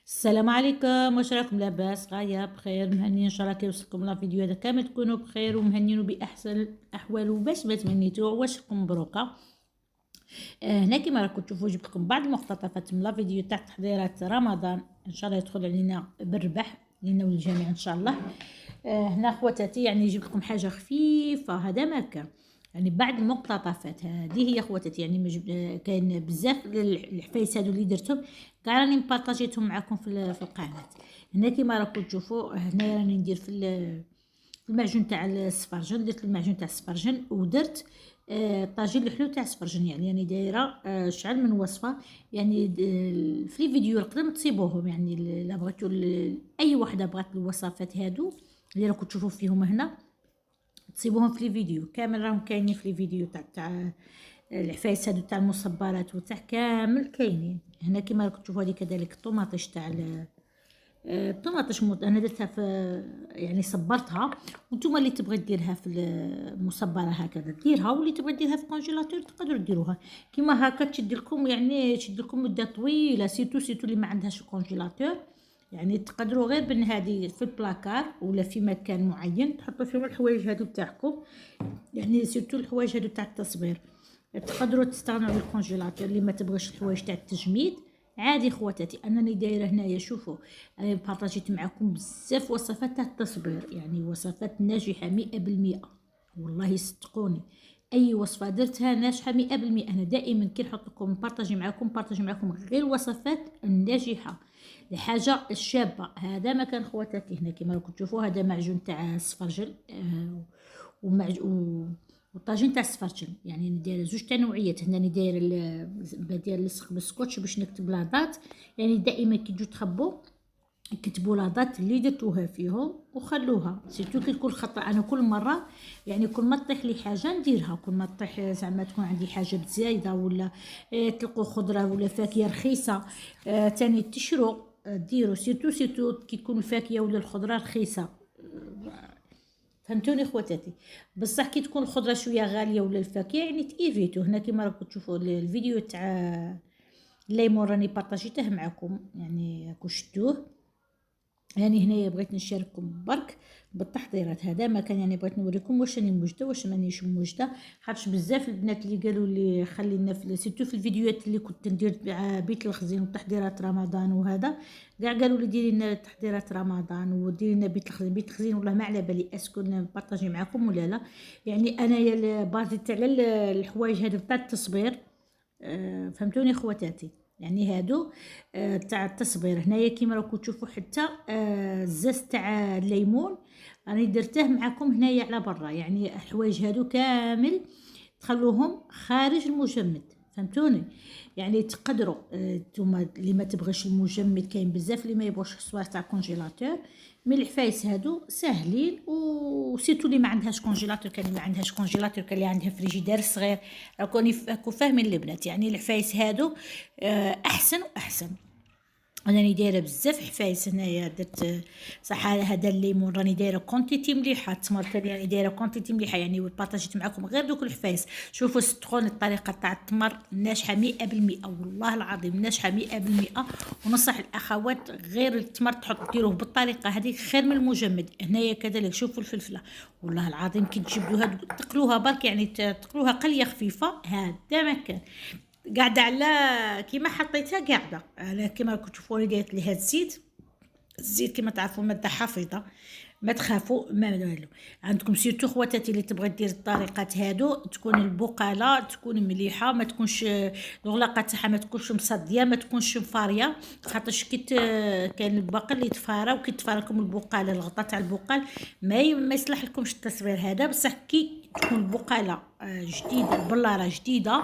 السلام عليكم، واش راكم لاباس؟ غايه بخير مهنيين ان شاء الله كيوصلكم لا فيديو هذا كامل تكونوا بخير ومهنيين وباحسن الاحوال وباش ما تمنيتوا واش لكم مبروكه. هنا كما راكم تشوفوا جبت لكم بعض المقتطفات من لا فيديو تاع تحضيرات رمضان ان شاء الله يدخل علينا بالربح لينا وللجميع ان شاء الله. هنا خواتاتي يعني جبت لكم حاجه خفيفه هذا ما كان، يعني بعض المقتطفات هذه هي خواتاتي يعني كاين بزاف الحفايس هادو اللي درتهم كاع راني مبارطاجيتهم معكم في القناه. هنا كما راكم تشوفوا هنا راني ندير في المعجون تاع السفرجل، درت المعجون تاع السفرجل ودرت طاجين الحلو تاع السفرجل، يعني دايره شعل من وصفه يعني في الفيديو القدم تصيبوهم، يعني لا بغيتو اي وحده بغات الوصفات هادو اللي راكم تشوفوا فيهم هنا تصيبوهم في الفيديو كامل، راهم كاينين في الفيديو تاع العفايس هادو تاع المصبرات وتاع كامل كاينين هنا كما راكم تشوفوا. هذه كذلك الطوماطيش تاع الطوماطيش انا درتها في يعني صبرتها، وانتم اللي تبغي ديرها في المصبره هكذا ديرها، واللي تبغي ديرها في الكونجيلاتور تقدروا ديروها كيما هكا تشد لكم، يعني تشد لكم مده طويله، سيتو اللي ما عندهاش الكونجيلاتور. يعني تقدروا غير بان هذه في البلاكار ولا في مكان معين تحطوا فيهم الحوايج هادو تاعكم، يعني سيرتو الحوايج هادو تاع التصبير تقدروا تستغنوا على الكونجيلاتور. اللي ما تبغيش الحوايج تاع التجميد عادي خواتاتي انني دايره هنايا شوفوا انا بارطاجيت معكم بزاف وصفات تاع التصبير، يعني وصفات ناجحه 100%، والله صدقوني اي وصفه درتها ناجحه 100%. انا دائما كي نحط لكم بارطاجي معكم غير الوصفات الناجحه الحاجه الشابه. هذا مكان خواتاتي هنا كما راكم تشوفوا هذا معجون تاع السفرجل والطاجين تاع السفرجل، يعني ندير زوج تاع نوعيات. هنا ندير بدير لصق بالسكوتش باش نكتب لاضات، يعني دائما كي تجوا تخبوا كتبوا لاضات اللي درتوها فيهم وخلوها، سيرتو كي تكون خطا. انا كل مره يعني كل ما تطيح لي حاجه نديرها، كل ما تطيح زعما تكون عندي حاجه بزايده ولا تلقوا خضره ولا فاكهه رخيصه تاني تشرو ديروا، سيرتو كي تكون الفاكهه ولا الخضره رخيصه، فهمتوني خواتاتي. بصح كي تكون الخضره شويه غاليه ولا الفاكهه يعني تيفيتو. هنا كيما راكم تشوفوا الفيديو تاع الليمون راني بارطاجيته معكم، يعني راكم شفتوه. يعني هنايا بغيت نشارككم برك بالتحضيرات هذا ما كان، يعني بغيت نوريكم واش راني موجده واش مانيش موجده، خاطش بزاف البنات اللي قالوا لي خلينا في سيرتو في الفيديوهات اللي كنت ندير مع بيت الخزين وتحضيرات رمضان وهذا كاع قالوا لي ديري لنا تحضيرات رمضان وديري لنا بيت الخزين والله ما على بالي اسكو نبارطاجي معكم ولا لا. يعني انايا بارزيت على الحوايج هذو تاع التصبير، فهمتوني خواتاتي. يعني هادو تاع التصبير. هنايا كيما راكم تشوفوا حتى الزاز تاع الليمون راني درته معكم هنايا على برا، يعني الحوايج هادو كامل تخلوهم خارج المجمد، فهمتوني. يعني تقدروا نتوما اللي ما تبغيش المجمد، كاين بزاف اللي ما يبغوش الصوار تاع كونجيلاتور، من الحفايس هادو ساهلين وسيتو اللي ما عندهاش كونجيلاتور. كان اللي ما عندهاش كونجيلاتور كان اللي عندها فريجيدير صغير، راكو فاهمين البنات. يعني الحفايس هادو احسن واحسن. راني دايره بزاف حفايس هنايا درت صح هذا الليمون راني دايره كونتيتي مليحه، التمر ثاني راني دايره كونتيتي مليحه، يعني بارطاجيت معكم غير دوك الحفايس. شوفوا صدقوني الطريقه تاع التمر ناجحه 100%، والله العظيم ناجحه 100%. ونصح الاخوات غير التمر تحط ديروه بالطريقه هذه خير من المجمد. هنايا كذلك شوفوا الفلفله والله العظيم كي تجبدوها تقلوها برك، يعني تقلوها قليه خفيفه هذا ما كان قاعده على كيما حطيتها قاعده. انا كيما راكم تشوفوني درت ليها الزيت كيما تعرفوا ماده حافظه، ما تخافوا ما والو. عندكم سيرتو خواتاتي اللي تبغي دير الطريقات هادو تكون البقاله تكون مليحه، ما تكونش الغلاقه تاعها ما تكونش مصديه ما تكونش مفاريه، خاطرش كاين الباقل اللي تفارى، وكي تفارى لكم البقاله الغطاء تاع البقال ما يصلح لكمش التصوير هذا. بصح كي تكون البقاله جديده البلاره جديده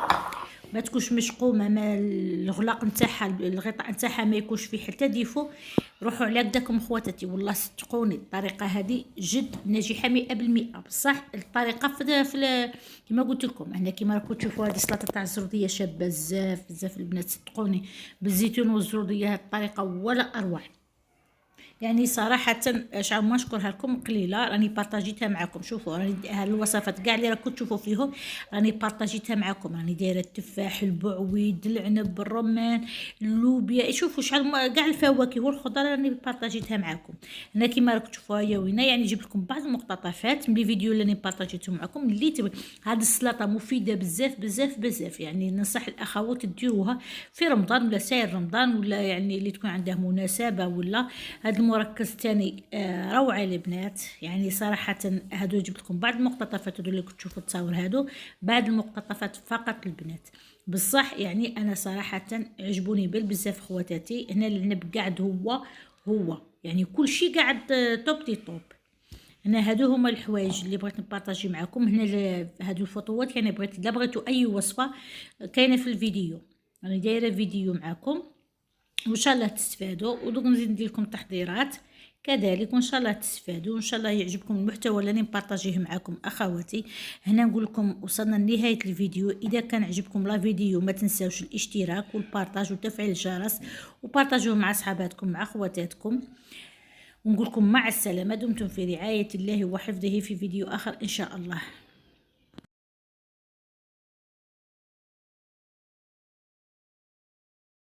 ما تكونش مشقومه، ما الغلاق نتاعها الغطاء نتاعها ما يكونش فيه حتى ديفو، روحوا على قداكم خواتاتي والله صدقوني الطريقه هذه جد ناجحه 100%. بصح الطريقه في كما قلت لكم هنا كما راكم تشوفوا هذه السلطه تاع الزروديه شابه بزاف البنات صدقوني بالزيتون والزروديه، هذه الطريقه ولا اروع. يعني صراحة شعب ما نشكرها لكم قليلة، راني بارطاجيتها معكم. شوفوا راني هاد الوصفات كاع اللي راكم تشوفوا فيهم راني بارطاجيتها معكم. راني دايره التفاح، البعويد، العنب، الرمان، اللوبيا، شوفوا شحال كاع الفواكه والخضر راني بارطاجيتها معكم. هنا كيما راكم تشوفوها هي وينه، يعني جبت لكم بعض المقتطفات من الفيديو اللي راني بارطاجيته معكم اللي تبغي. هاد السلطه مفيده بزاف بزاف بزاف، يعني ننصح الاخوات ديروها في رمضان ولا سائر رمضان، ولا يعني اللي تكون عنده مناسبه. ولا هذا المركز الثاني روعه البنات، يعني صراحه هادو جبت لكم بعض المقتطفات اللي كنت تشوفوا التصاور هادو، بعض المقتطفات فقط البنات. بصح يعني انا صراحه عجبوني بزاف خواتاتي. هنا العنب قاعد هو يعني كل شيء قاعد توب تي توب. هنا هادو هما الحوايج اللي بغيت نبارطاجي معكم. هنا هادو الفطوات، يعني بغيت الا بغيتوا اي وصفه كاينه في الفيديو، راني دايره فيديو معكم وان شاء الله تستفادوا. ودوك نزيد ندير لكم تحضيرات كذلك، وان شاء الله تستفادوا، وان شاء الله يعجبكم المحتوى اللي نبارطاجيه معكم اخواتي. هنا نقول لكم وصلنا لنهايه الفيديو. اذا كان عجبكم لا فيديو ما تنساوش الاشتراك والبارطاج وتفعيل الجرس، وبارطاجوه مع صحاباتكم مع خواتاتكم. ونقول لكم مع السلامه، دمتم في رعايه الله وحفظه، في فيديو اخر ان شاء الله.